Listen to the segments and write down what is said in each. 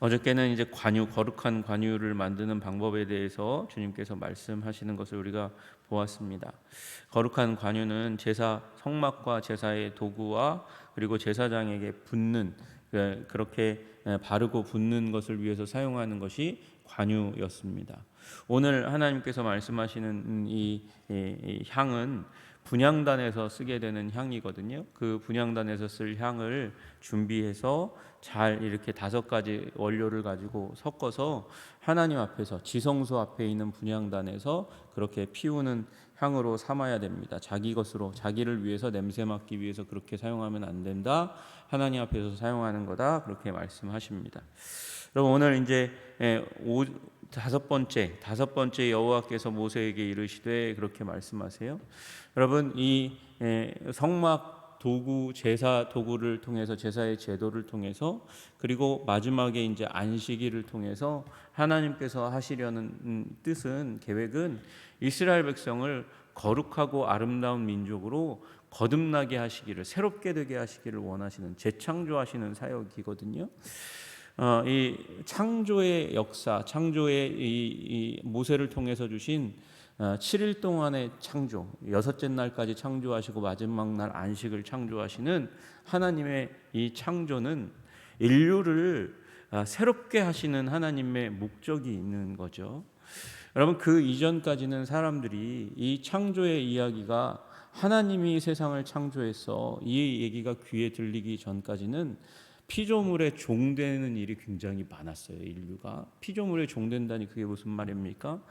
어저께는 이제 관유, 거룩한 관유를 만드는 방법에 대해서 주님께서 말씀하시는 것을 우리가 보았습니다. 거룩한 관유는 제사 성막과 제사의 도구와 그리고 제사장에게 붓는, 그렇게 바르고 붓는 것을 위해서 사용하는 것이 관유였습니다. 오늘 하나님께서 말씀하시는 이 향은 분향단에서 쓰게 되는 향이거든요. 그 분향단에서 쓸 향을 준비해서 잘 이렇게 5가지 원료를 가지고 섞어서 하나님 앞에서 지성소 앞에 있는 분향단에서 그렇게 피우는 향으로 삼아야 됩니다. 자기 것으로, 자기를 위해서 냄새 맡기 위해서 그렇게 사용하면 안 된다. 하나님 앞에서 사용하는 거다. 그렇게 말씀하십니다. 여러분, 오늘 이제 다섯 번째 여호와께서 모세에게 이르시되 그렇게 말씀하세요. 여러분, 이 성막 도구, 제사 도구를 통해서, 제사의 제도를 통해서, 그리고 마지막에 이제 안식일을 통해서 하나님께서 하시려는 뜻은, 계획은 이스라엘 백성을 거룩하고 아름다운 민족으로 거듭나게 하시기를, 새롭게 되게 하시기를 원하시는, 재창조하시는 사역이거든요. 이 창조의 역사, 창조의 이 모세를 통해서 주신 7일 동안의 창조, 6째 날까지 창조하시고 마지막 날 안식을 창조하시는 하나님의 이 창조는 인류를 새롭게 하시는 하나님의 목적이 있는 거죠. 여러분, 그 이전까지는 사람들이 이 창조의 이야기가, 하나님이 세상을 창조해서 이 얘기가 귀에 들리기 전까지는 피조물에 종되는 일이 굉장히 많았어요. 인류가 피조물에 종된다니 그게 무슨 말입니까?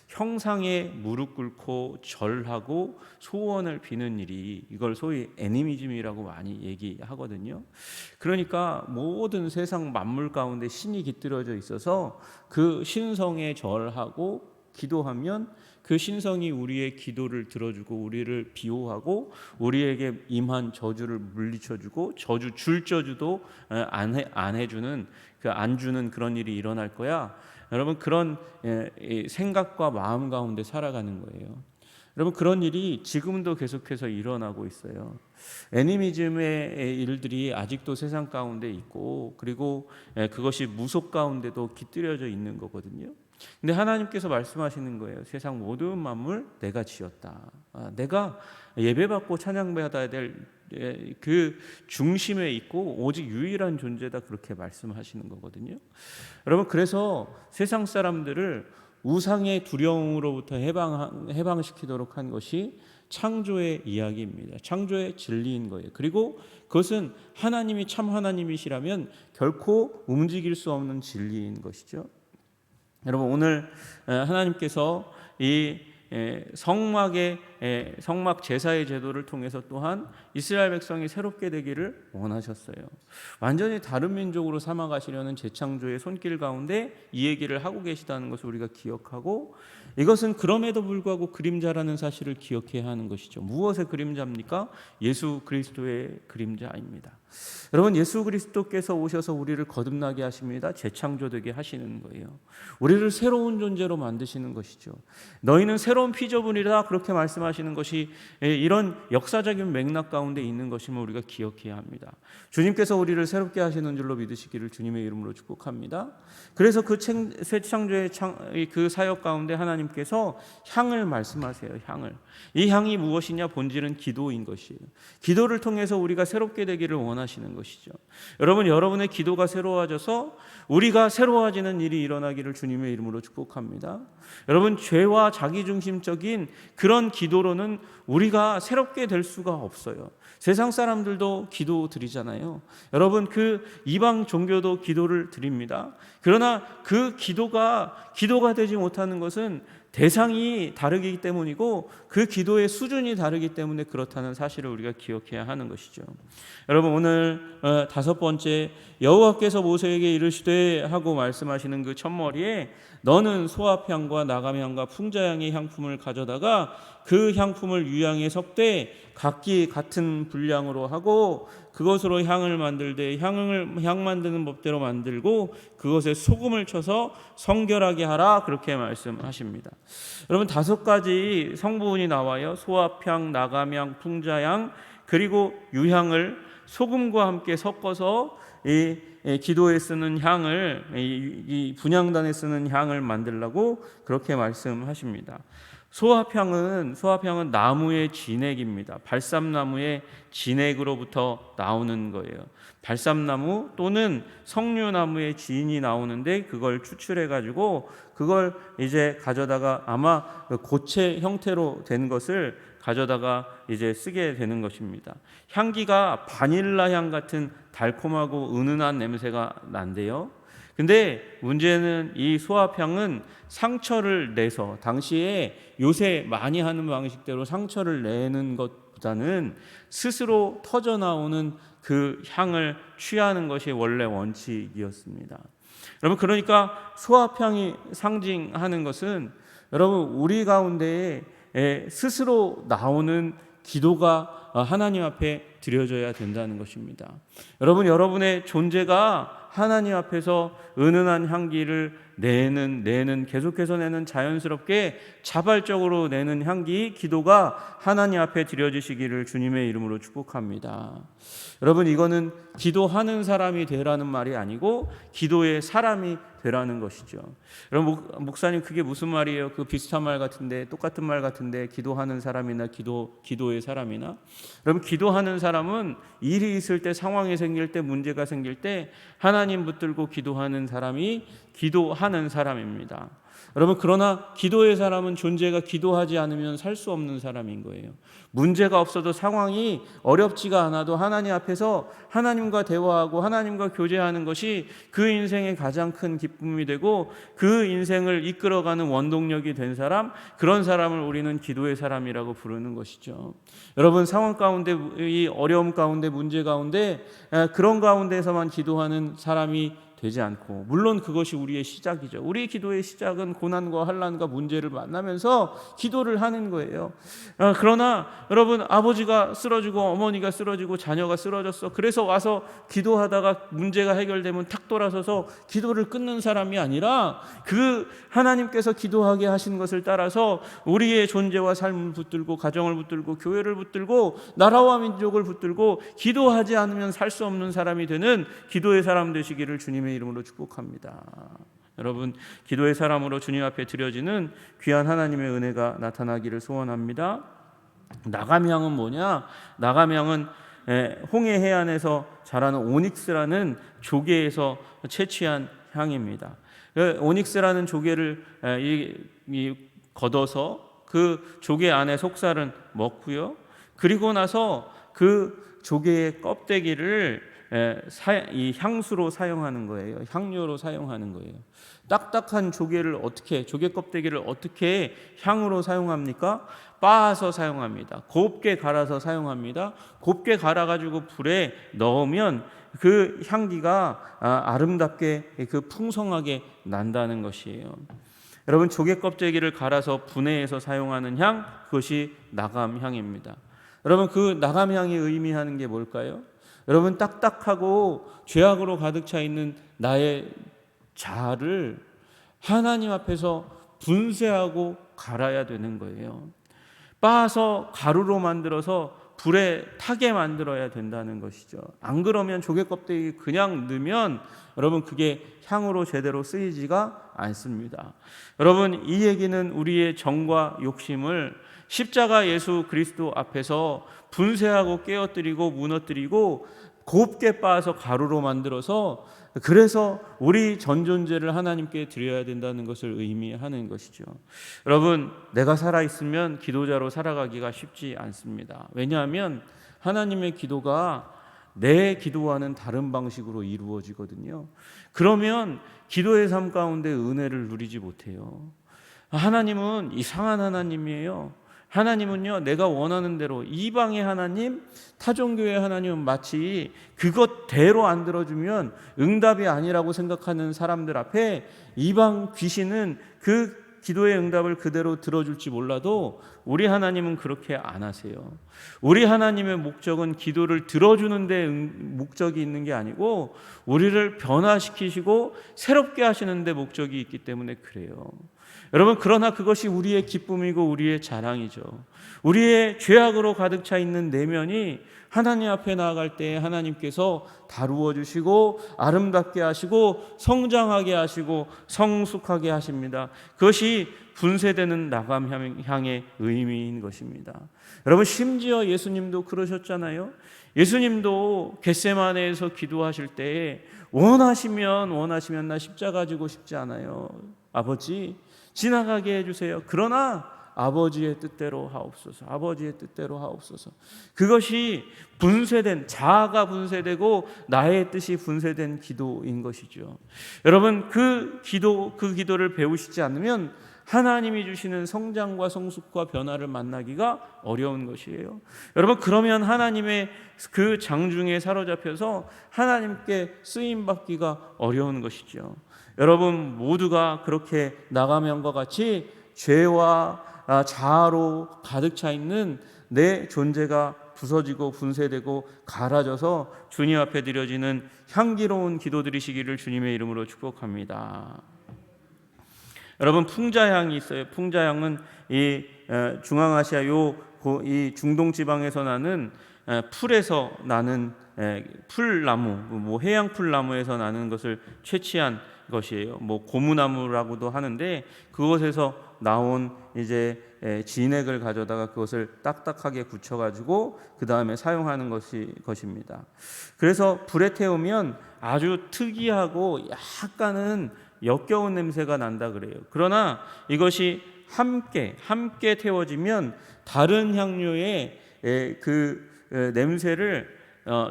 형상에 무릎 꿇고 절하고 소원을 비는 일이, 이걸 소위 애니미즘이라고 많이 얘기하거든요. 그러니까 모든 세상 만물 가운데 신이 깃들어져 있어서 그 신성에 절하고 기도하면 그 신성이 우리의 기도를 들어주고 우리를 비호하고 우리에게 임한 저주를 물리쳐주고 저주도 안 해주는, 안 주는 그런 일이 일어날 거야. 여러분, 그런 생각과 마음 가운데 살아가는 거예요. 여러분, 그런 일이 지금도 계속해서 일어나고 있어요. 애니미즘의 일들이 아직도 세상 가운데 있고, 그리고 그것이 무속 가운데도 깃들여져 있는 거거든요. 근데 하나님께서 말씀하시는 거예요. 세상 모든 만물 내가 지었다. 내가 예배받고 찬양받아야 될 그 중심에 있고 오직 유일한 존재다. 그렇게 말씀하시는 거거든요. 여러분, 그래서 세상 사람들을 우상의 두려움으로부터 해방시키도록 한 것이 창조의 이야기입니다. 창조의 진리인 거예요. 그리고 그것은 하나님이 참 하나님이시라면 결코 움직일 수 없는 진리인 것이죠. 여러분, 오늘 하나님께서 이 성막 제사의 제도를 통해서 또한 이스라엘 백성이 새롭게 되기를 원하셨어요. 완전히 다른 민족으로 삼아가시려는 재창조의 손길 가운데 이 얘기를 하고 계시다는 것을 우리가 기억하고, 이것은 그럼에도 불구하고 그림자라는 사실을 기억해야 하는 것이죠. 무엇의 그림자입니까? 예수 그리스도의 그림자입니다. 여러분, 예수 그리스도께서 오셔서 우리를 거듭나게 하십니다. 재창조되게 하시는 거예요. 우리를 새로운 존재로 만드시는 것이죠. 너희는 새로운 피조물이다, 그렇게 말씀하시는 것이 이런 역사적인 맥락 가운데 있는 것임을 우리가 기억해야 합니다. 주님께서 우리를 새롭게 하시는 줄로 믿으시기를 주님의 이름으로 축복합니다. 그래서 그 새 창조의 그 사역 가운데 하나님께서 향을 말씀하세요. 이 향이 무엇이냐? 본질은 기도인 것이에요. 기도를 통해서 우리가 새롭게 되기를 원하시는 것이죠. 여러분, 여러분의 기도가 새로워져서 우리가 새로워지는 일이 일어나기를 주님의 이름으로 축복합니다. 여러분, 죄와 자기중심적인 그런 기도로는 우리가 새롭게 될 수가 없어요. 세상 사람들도 기도 드리잖아요. 여러분, 그 이방 종교도 기도를 드립니다. 그러나 그 기도가 되지 못하는 것은 대상이 다르기 때문이고 그 기도의 수준이 다르기 때문에 그렇다는 사실을 우리가 기억해야 하는 것이죠. 여러분, 오늘 5번째, 여호와께서 모세에게 이르시되 하고 말씀하시는 그 첫머리에 너는 소합향과 나감향과 풍자향의 향품을 가져다가 그 향품을 유향에 섞되 각기 같은 분량으로 하고 그것으로 향을 만들되 향 만드는 법대로 만들고 그것에 소금을 쳐서 성결하게 하라. 그렇게 말씀하십니다. 여러분, 5가지 성부분이 나와요. 소합향, 나감향, 풍자향, 그리고 유향을 소금과 함께 섞어서 이 기도에 쓰는 향을, 이 분향단에 쓰는 향을 만들라고 그렇게 말씀하십니다. 소화향은 나무의 진액입니다. 발삼나무의 진액으로부터 나오는 거예요. 발삼나무 또는 석류나무의 진이 나오는데 그걸 추출해 가지고 그걸 이제 가져다가 아마 고체 형태로 된 것을 가져다가 이제 쓰게 되는 것입니다. 향기가 바닐라 향 같은 달콤하고 은은한 냄새가 난대요. 근데 문제는 이 소합향은 상처를 내서, 당시에 요새 많이 하는 방식대로 상처를 내는 것보다는 스스로 터져 나오는 그 향을 취하는 것이 원래 원칙이었습니다. 여러분, 그러니까 소합향이 상징하는 것은 여러분 우리 가운데에 스스로 나오는 기도가 하나님 앞에 드려져야 된다는 것입니다. 여러분, 여러분의 존재가 하나님 앞에서 은은한 향기를 내는 계속해서 내는, 자연스럽게 자발적으로 내는 향기, 기도가 하나님 앞에 드려지시기를 주님의 이름으로 축복합니다. 여러분, 이거는 기도하는 사람이 되라는 말이 아니고 기도의 사람이 되라는 것이죠. 여러분, 목사님 그게 무슨 말이에요? 그 비슷한 말 같은데, 똑같은 말 같은데, 기도하는 사람이나 기도의 사람이나. 여러분, 기도하는 사람은 일이 있을 때, 상황이 생길 때, 문제가 생길 때 하나님 붙들고 기도하는 사람이 기도하는 사람입니다. 여러분, 그러나 기도의 사람은 존재가 기도하지 않으면 살 수 없는 사람인 거예요. 문제가 없어도, 상황이 어렵지가 않아도 하나님 앞에서 하나님과 대화하고 하나님과 교제하는 것이 그 인생의 가장 큰 기쁨이 되고 그 인생을 이끌어가는 원동력이 된 사람, 그런 사람을 우리는 기도의 사람이라고 부르는 것이죠. 여러분, 상황 가운데, 이 어려움 가운데, 문제 가운데, 그런 가운데에서만 기도하는 사람이 되지 않고, 물론 그것이 우리의 시작이죠. 우리 기도의 시작은 고난과 환난과 문제를 만나면서 기도를 하는 거예요. 그러나 여러분, 아버지가 쓰러지고 어머니가 쓰러지고 자녀가 쓰러졌어. 그래서 와서 기도하다가 문제가 해결되면 탁 돌아서서 기도를 끊는 사람이 아니라, 그 하나님께서 기도하게 하신 것을 따라서 우리의 존재와 삶을 붙들고, 가정을 붙들고, 교회를 붙들고, 나라와 민족을 붙들고, 기도하지 않으면 살 수 없는 사람이 되는 기도의 사람 되시기를 주님의 이름으로 축복합니다. 여러분, 기도의 사람으로 주님 앞에 드려지는 귀한 하나님의 은혜가 나타나기를 소원합니다. 나감향은 뭐냐? 나감향은 홍해 해안에서 자라는 오닉스라는 조개에서 채취한 향입니다. 오닉스라는 조개를 걷어서 그 조개 안에 속살은 먹고요. 그리고 나서 그 조개의 껍데기를 이 향수로 사용하는 거예요. 향료로 사용하는 거예요. 딱딱한 조개 껍데기를 어떻게 향으로 사용합니까? 빻아서 사용합니다. 곱게 갈아서 사용합니다. 곱게 갈아가지고 불에 넣으면 그 향기가 아름답게, 그 풍성하게 난다는 것이에요. 여러분, 조개 껍데기를 갈아서 분해해서 사용하는 향, 그것이 나감향입니다. 여러분, 그 나감향이 의미하는 게 뭘까요? 여러분, 딱딱하고 죄악으로 가득 차 있는 나의 자아를 하나님 앞에서 분쇄하고 갈아야 되는 거예요. 빻아서 가루로 만들어서 불에 타게 만들어야 된다는 것이죠. 안 그러면 조개 껍데기 그냥 넣으면 여러분, 그게 향으로 제대로 쓰이지가 않습니다. 여러분, 이 얘기는 우리의 정과 욕심을 십자가 예수 그리스도 앞에서 분쇄하고 깨어뜨리고 무너뜨리고 곱게 빻아서 가루로 만들어서, 그래서 우리 전 존재를 하나님께 드려야 된다는 것을 의미하는 것이죠. 여러분, 내가 살아있으면 기도자로 살아가기가 쉽지 않습니다. 왜냐하면 하나님의 기도가 내 기도와는 다른 방식으로 이루어지거든요. 그러면 기도의 삶 가운데 은혜를 누리지 못해요. 하나님은 이상한 하나님이에요. 하나님은요, 내가 원하는 대로, 이방의 하나님, 타종교의 하나님은 마치 그것대로 안 들어주면 응답이 아니라고 생각하는 사람들 앞에 이방 귀신은 그 기도의 응답을 그대로 들어줄지 몰라도 우리 하나님은 그렇게 안 하세요. 우리 하나님의 목적은 기도를 들어주는 데 목적이 있는 게 아니고 우리를 변화시키시고 새롭게 하시는 데 목적이 있기 때문에 그래요. 여러분, 그러나 그것이 우리의 기쁨이고 우리의 자랑이죠. 우리의 죄악으로 가득 차 있는 내면이 하나님 앞에 나아갈 때 하나님께서 다루어 주시고 아름답게 하시고 성장하게 하시고 성숙하게 하십니다. 그것이 분쇄되는 나감향의 의미인 것입니다. 여러분, 심지어 예수님도 그러셨잖아요. 예수님도 겟세마네에서 기도하실 때 원하시면 나 십자가 지고 싶지 않아요. 아버지, 지나가게 해주세요. 그러나 아버지의 뜻대로 하옵소서. 아버지의 뜻대로 하옵소서. 그것이 분쇄된, 자아가 분쇄되고 나의 뜻이 분쇄된 기도인 것이죠. 여러분, 그 기도를 배우시지 않으면 하나님이 주시는 성장과 성숙과 변화를 만나기가 어려운 것이에요. 여러분, 그러면 하나님의 그 장중에 사로잡혀서 하나님께 쓰임 받기가 어려운 것이죠. 여러분 모두가 그렇게 나가면과 같이 죄와 자아로 가득 차 있는 내 존재가 부서지고 분쇄되고 갈아져서 주님 앞에 드려지는 향기로운 기도 드리시기를 주님의 이름으로 축복합니다. 여러분, 풍자향이 있어요. 풍자향은 이 중앙아시아 이 중동 지방에서 나는 풀에서 나는 풀나무, 뭐 해양 풀나무에서 나는 것을 채취한 것이에요. 뭐 고무나무라고도 하는데 그것에서 나온 이제 진액을 가져다가 그것을 딱딱하게 굳혀가지고 그 다음에 사용하는 것입니다. 그래서 불에 태우면 아주 특이하고 약간은 역겨운 냄새가 난다 그래요. 그러나 이것이 함께 태워지면 다른 향료의 그 냄새를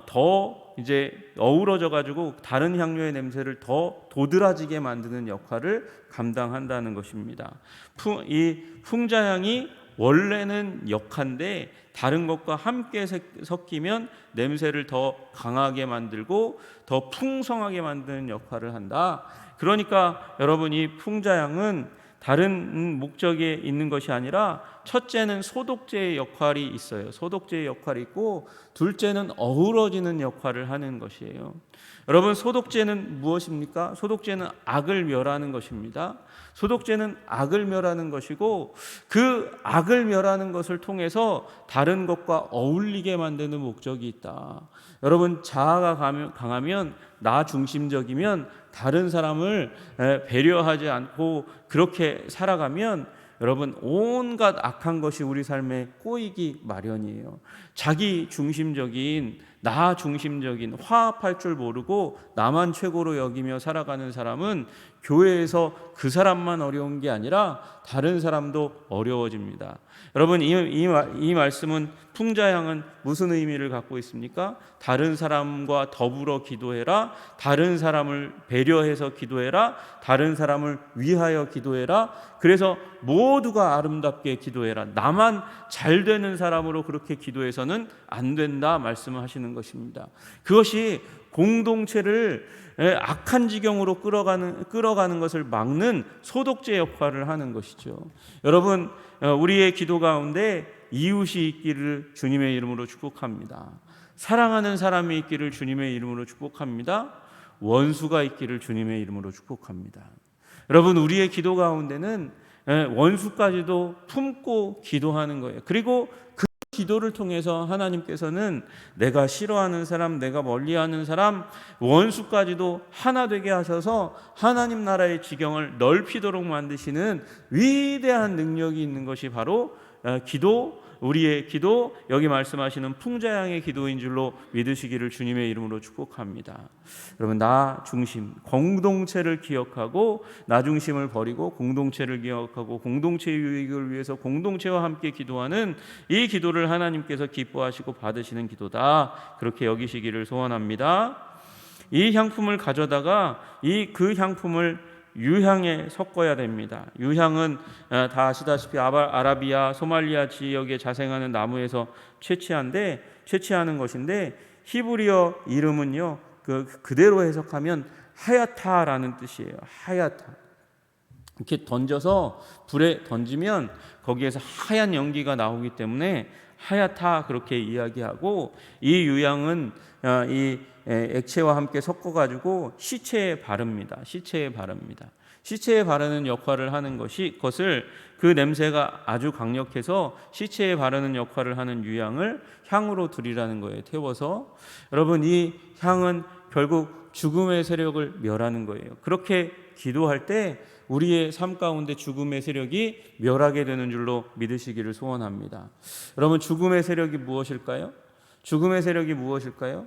더 이제 어우러져 가지고 다른 향료의 냄새를 더 도드라지게 만드는 역할을 감당한다는 것입니다. 이 풍자향이 원래는 역한데 다른 것과 함께 섞이면 냄새를 더 강하게 만들고 더 풍성하게 만드는 역할을 한다. 그러니까 여러분, 이 풍자향은 다른 목적에 있는 것이 아니라 첫째는 소독제의 역할이 있어요. 소독제의 역할이 있고 둘째는 어우러지는 역할을 하는 것이에요. 여러분, 소독제는 무엇입니까? 소독제는 악을 멸하는 것입니다. 소독제는 악을 멸하는 것이고 그 악을 멸하는 것을 통해서 다른 것과 어울리게 만드는 목적이 있다. 여러분, 자아가 강하면 나 중심적이면 다른 사람을 배려하지 않고 그렇게 살아가면 여러분 온갖 악한 것이 우리 삶에 꼬이기 마련이에요. 자기 중심적인, 나 중심적인, 화합할 줄 모르고 나만 최고로 여기며 살아가는 사람은 교회에서 그 사람만 어려운 게 아니라 다른 사람도 어려워집니다. 여러분, 이 말씀은, 풍자향은 무슨 의미를 갖고 있습니까? 다른 사람과 더불어 기도해라, 다른 사람을 배려해서 기도해라, 다른 사람을 위하여 기도해라. 그래서 모두가 아름답게 기도해라. 나만 잘 되는 사람으로 그렇게 기도해서는 안 된다 말씀을 하시는 것입니다. 그것이 공동체를 악한 지경으로 끌어가는 것을 막는 소독제 역할을 하는 것이죠. 여러분, 우리의 기도 가운데 이웃이 있기를 주님의 이름으로 축복합니다. 사랑하는 사람이 있기를 주님의 이름으로 축복합니다. 원수가 있기를 주님의 이름으로 축복합니다. 여러분, 우리의 기도 가운데는 원수까지도 품고 기도하는 거예요. 그리고 그 기도를 통해서 하나님께서는 내가 싫어하는 사람, 내가 멀리하는 사람, 원수까지도 하나 되게 하셔서 하나님 나라의 지경을 넓히도록 만드시는 위대한 능력이 있는 것이 바로 기도, 우리의 기도, 여기 말씀하시는 풍자향의 기도인 줄로 믿으시기를 주님의 이름으로 축복합니다. 여러분, 나 중심, 공동체를 기억하고 나 중심을 버리고 공동체를 기억하고 공동체의 유익을 위해서 공동체와 함께 기도하는 이 기도를 하나님께서 기뻐하시고 받으시는 기도다, 그렇게 여기시기를 소원합니다. 이 향품을 가져다가 그 향품을 유향에 섞어야 됩니다. 유향은 다 아시다시피 아라비아, 소말리아 지역에 자생하는 나무에서 채취하는 것인데 히브리어 이름은요, 그대로 해석하면 하야타라는 뜻이에요. 하야타. 이렇게 던져서 불에 던지면 거기에서 하얀 연기가 나오기 때문에 하얗다 그렇게 이야기하고, 이 유향은 이 액체와 함께 섞어가지고 시체에 바릅니다. 시체에 바릅니다. 시체에 바르는 역할을 하는 것을 그 냄새가 아주 강력해서 시체에 바르는 역할을 하는 유향을 향으로 드리라는 거예요. 태워서. 여러분, 이 향은 결국 죽음의 세력을 멸하는 거예요. 그렇게 기도할 때 우리의 삶 가운데 죽음의 세력이 멸하게 되는 줄로 믿으시기를 소원합니다. 여러분, 죽음의 세력이 무엇일까요? 죽음의 세력이 무엇일까요?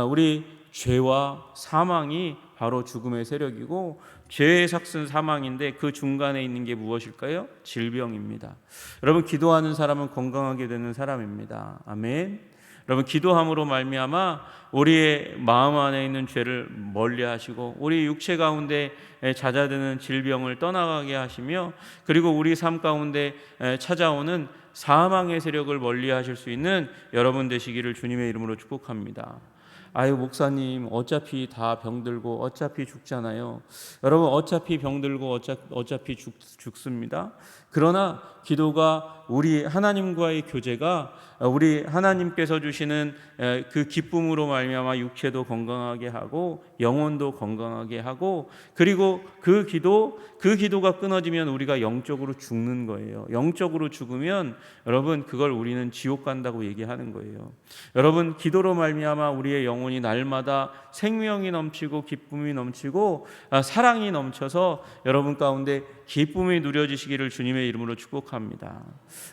우리 죄와 사망이 바로 죽음의 세력이고, 죄의 삭은 사망인데 그 중간에 있는 게 무엇일까요? 질병입니다. 여러분, 기도하는 사람은 건강하게 되는 사람입니다. 아멘. 여러분, 기도함으로 말미암아 우리의 마음 안에 있는 죄를 멀리하시고 우리 육체 가운데 잦아드는 질병을 떠나가게 하시며, 그리고 우리 삶 가운데 찾아오는 사망의 세력을 멀리하실 수 있는 여러분 되시기를 주님의 이름으로 축복합니다. 아유, 목사님, 어차피 다 병들고 어차피 죽잖아요. 여러분, 어차피 병들고 어차피 죽습니다. 그러나 기도가 우리 하나님과의 교제가 우리 하나님께서 주시는 그 기쁨으로 말미암아 육체도 건강하게 하고 영혼도 건강하게 하고, 그리고 그 기도가 끊어지면 우리가 영적으로 죽는 거예요. 영적으로 죽으면 여러분, 그걸 우리는 지옥 간다고 얘기하는 거예요. 여러분, 기도로 말미암아 우리의 영혼이 날마다 생명이 넘치고 기쁨이 넘치고 사랑이 넘쳐서 여러분 가운데 기쁨이 누려지시기를 주님의 이름으로 축복합니다.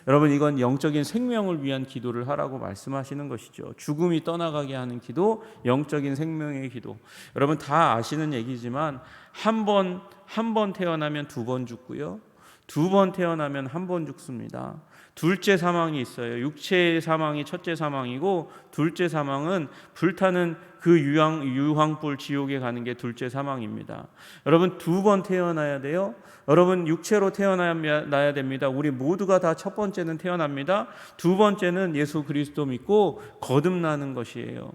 여러분, 이건 영적인 생명을 위한 기도를 하라고 말씀하시는 것이죠. 죽음이 떠나가게 하는 기도, 영적인 생명의 기도. 여러분, 다 아시는 얘기지만 한 번 태어나면 2번 죽고요, 2번 태어나면 1번 죽습니다. 둘째 사망이 있어요. 육체의 사망이 첫째 사망이고, 둘째 사망은 불타는 그 유황불 지옥에 가는 게 둘째 사망입니다. 여러분, 2번 태어나야 돼요. 여러분, 육체로 태어나야 됩니다. 우리 모두가 다 첫 번째는 태어납니다. 2번째는 예수 그리스도 믿고 거듭나는 것이에요.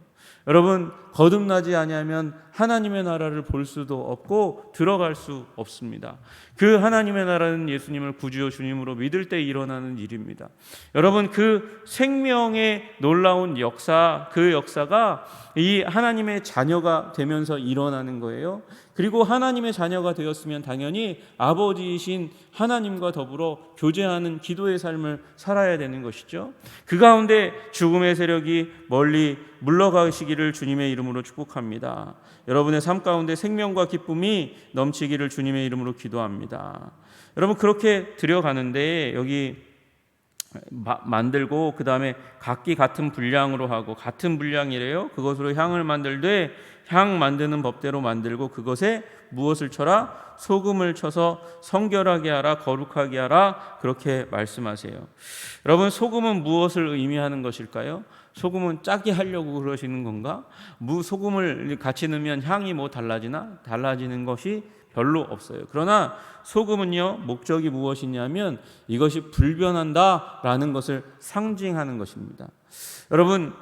여러분, 거듭나지 아니하면 하나님의 나라를 볼 수도 없고 들어갈 수 없습니다. 그 하나님의 나라는 예수님을 구주요 주님으로 믿을 때 일어나는 일입니다. 여러분, 그 생명의 놀라운 역사, 그 역사가 이 하나님의 자녀가 되면서 일어나는 거예요. 그리고 하나님의 자녀가 되었으면 당연히 아버지이신 하나님과 더불어 교제하는 기도의 삶을 살아야 되는 것이죠. 그 가운데 죽음의 세력이 멀리 물러가시기를 주님의 이름으로 축복합니다. 여러분의 삶 가운데 생명과 기쁨이 넘치기를 주님의 이름으로 기도합니다. 여러분, 그렇게 들여가는데 여기 만들고 그 다음에 각기 같은 분량으로 하고, 같은 분량이래요. 그것으로 향을 만들되 향 만드는 법대로 만들고 그것에 무엇을 쳐라? 소금을 쳐서 성결하게 하라, 거룩하게 하라, 그렇게 말씀하세요. 여러분, 소금은 무엇을 의미하는 것일까요? 소금은 짜게 하려고 그러시는 건가? 소금을 같이 넣으면 향이 뭐 달라지는 것이 별로 없어요. 그러나 소금은요, 목적이 무엇이냐면 이것이 불변한다라는 것을 상징하는 것입니다. 여러분,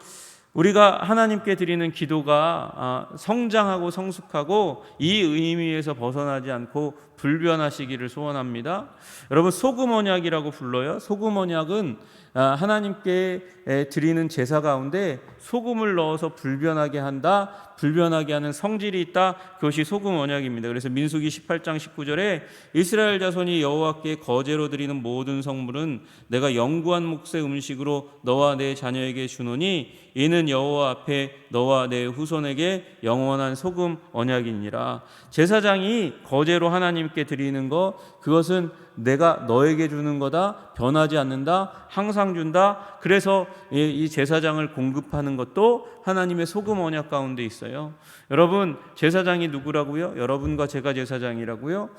우리가 하나님께 드리는 기도가 성장하고 성숙하고 이 의미에서 벗어나지 않고 불변하시기를 소원합니다. 여러분, 소금 언약이라고 불러요. 소금 언약은 하나님께 드리는 제사 가운데 소금을 넣어서 불변하게 한다, 불변하게 하는 성질이 있다, 그것이 소금 언약입니다. 그래서 민수기 18장 19절에 이스라엘 자손이 여호와께 거제로 드리는 모든 성물은 내가 영구한 몫의 음식으로 너와 내 자녀에게 주노니 이는 여호와 앞에 너와 내 후손에게 영원한 소금 언약이니라. 제사장이 거제로 하나님께 드리는 것, 그것은 내가 너에게 주는 거다, 변하지 않는다, 항상 준다. 그래서 이 제사장을 공급하는 것도 하나님의 소금 언약 가운데 있어요. 여러분, 제사장이 누구라고요? 여러분과 제가 제사장이라고요?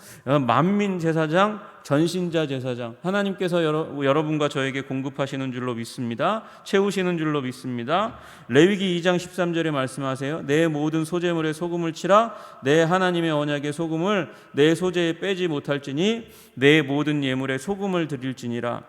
만민 제사장, 전신자 제사장, 하나님께서 여러분과 저에게 공급하시는 줄로 믿습니다. 채우시는 줄로 믿습니다. 레위기 2장 13절에 말씀하세요. 내 모든 소재물에 소금을 치라. 내 하나님의 언약의 소금을 내 소재에 빼지 못할지니 내 모든 예물에 소금을 드릴지니라.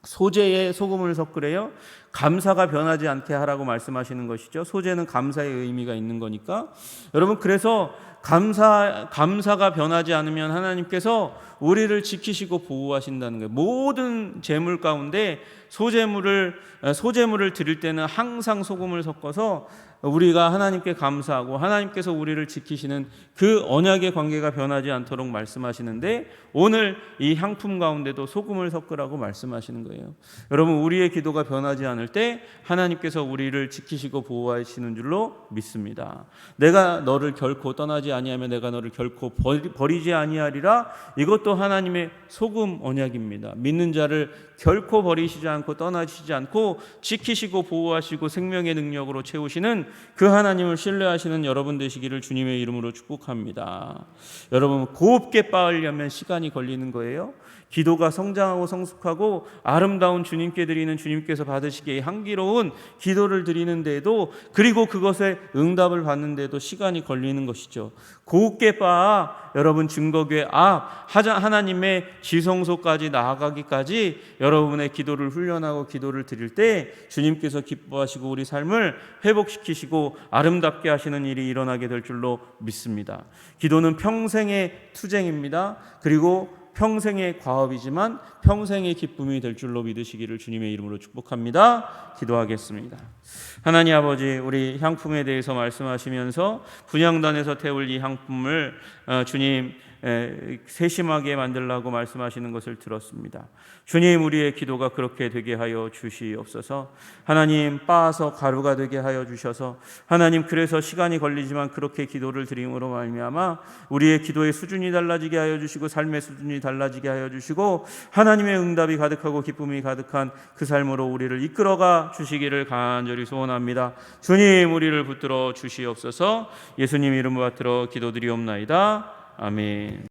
소재에 소금을 섞으래요. 감사가 변하지 않게 하라고 말씀하시는 것이죠. 소재는 감사의 의미가 있는 거니까. 여러분, 그래서 감사가 변하지 않으면 하나님께서 우리를 지키시고 보호하신다는 거예요. 모든 재물 가운데 소재물을 드릴 때는 항상 소금을 섞어서 우리가 하나님께 감사하고 하나님께서 우리를 지키시는 그 언약의 관계가 변하지 않도록 말씀하시는데, 오늘 이 향품 가운데도 소금을 섞으라고 말씀하시는 거예요. 여러분, 우리의 기도가 변하지 않을 때 하나님께서 우리를 지키시고 보호하시는 줄로 믿습니다. 내가 너를 결코 떠나지 아니하며 내가 너를 결코 버리지 아니하리라. 이것도 하나님의 소금 언약입니다. 믿는 자를 결코 버리시지 않고 떠나시지 않고 지키시고 보호하시고 생명의 능력으로 채우시는 그 하나님을 신뢰하시는 여러분 되시기를 주님의 이름으로 축복합니다. 여러분, 곱게 빻으려면 시간이 걸리는 거예요. 기도가 성장하고 성숙하고 아름다운 주님께 드리는, 주님께서 받으시기에 향기로운 기도를 드리는데도, 그리고 그것에 응답을 받는데도 시간이 걸리는 것이죠. 곱게 빻아 여러분 증거궤 앞 하나님의 지성소까지 나아가기까지 여러분의 기도를 훈련하고 기도를 드릴 때 주님께서 기뻐하시고 우리 삶을 회복시키시고 아름답게 하시는 일이 일어나게 될 줄로 믿습니다. 기도는 평생의 투쟁입니다. 그리고 평생의 과업이지만 평생의 기쁨이 될 줄로 믿으시기를 주님의 이름으로 축복합니다. 기도하겠습니다. 하나님 아버지, 우리 향품에 대해서 말씀하시면서 분향단에서 태울 이 향품을 주님 세심하게 만들라고 말씀하시는 것을 들었습니다. 주님, 우리의 기도가 그렇게 되게 하여 주시옵소서. 하나님, 빻아서 가루가 되게 하여 주셔서 하나님, 그래서 시간이 걸리지만 그렇게 기도를 드림으로 말미암아 우리의 기도의 수준이 달라지게 하여 주시고 삶의 수준이 달라지게 하여 주시고 하나님의 응답이 가득하고 기쁨이 가득한 그 삶으로 우리를 이끌어가 주시기를 간절히 소원합니다. 주님, 우리를 붙들어 주시옵소서. 예수님 이름으로 받들어 기도드리옵나이다. 아멘.